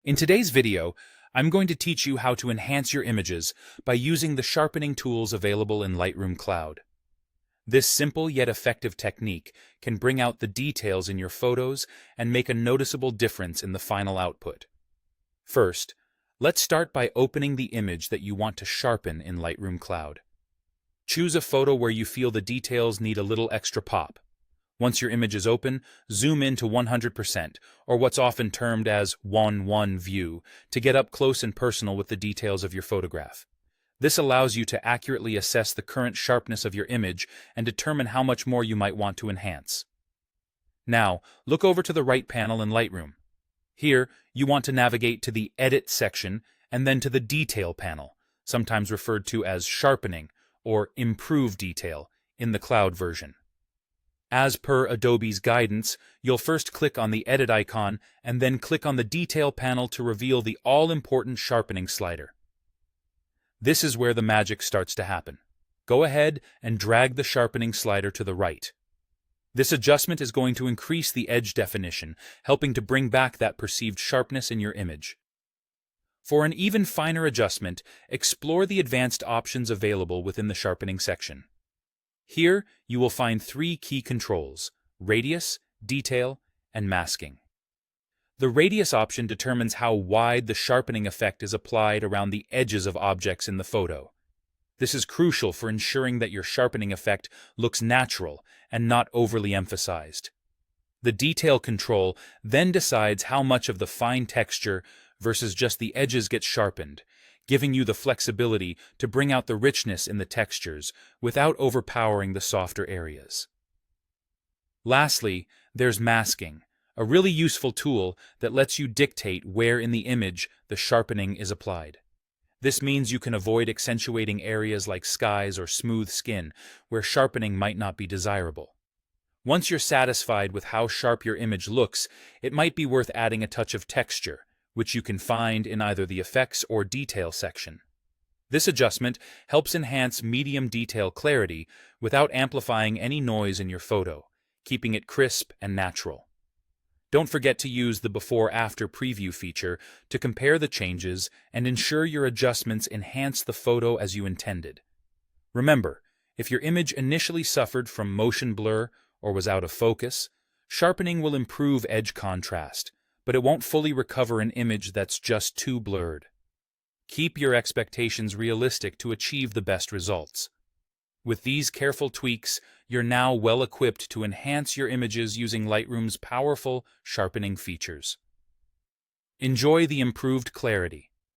In today's video, I'm going to teach you how to enhance your images by using the sharpening tools available in Lightroom Cloud. This simple yet effective technique can bring out the details in your photos and make a noticeable difference in the final output. First, let's start by opening the image that you want to sharpen in Lightroom Cloud. Choose a photo where you feel the details need a little extra pop. Once your image is open, zoom in to 100%, or what's often termed as 1:1 view, to get up close and personal with the details of your photograph. This allows you to accurately assess the current sharpness of your image and determine how much more you might want to enhance. Now, look over to the right panel in Lightroom. Here, you want to navigate to the Edit section and then to the Detail panel, sometimes referred to as Sharpening or Improve Detail in the cloud version. As per Adobe's guidance, you'll first click on the Edit icon and then click on the Detail panel to reveal the all-important sharpening slider. This is where the magic starts to happen. Go ahead and drag the sharpening slider to the right. This adjustment is going to increase the edge definition, helping to bring back that perceived sharpness in your image. For an even finer adjustment, explore the advanced options available within the sharpening section. Here, you will find three key controls: radius, detail, and masking. The radius option determines how wide the sharpening effect is applied around the edges of objects in the photo. This is crucial for ensuring that your sharpening effect looks natural and not overly emphasized. The detail control then decides how much of the fine texture versus just the edges gets sharpened, giving you the flexibility to bring out the richness in the textures without overpowering the softer areas. Lastly, there's masking, a really useful tool that lets you dictate where in the image the sharpening is applied. This means you can avoid accentuating areas like skies or smooth skin, where sharpening might not be desirable. Once you're satisfied with how sharp your image looks, it might be worth adding a touch of texture, which you can find in either the Effects or Detail section. This adjustment helps enhance medium detail clarity without amplifying any noise in your photo, keeping it crisp and natural. Don't forget to use the Before-After Preview feature to compare the changes and ensure your adjustments enhance the photo as you intended. Remember, if your image initially suffered from motion blur or was out of focus, sharpening will improve edge contrast, but it won't fully recover an image that's just too blurred. Keep your expectations realistic to achieve the best results. With these careful tweaks, you're now well equipped to enhance your images using Lightroom's powerful sharpening features. Enjoy the improved clarity,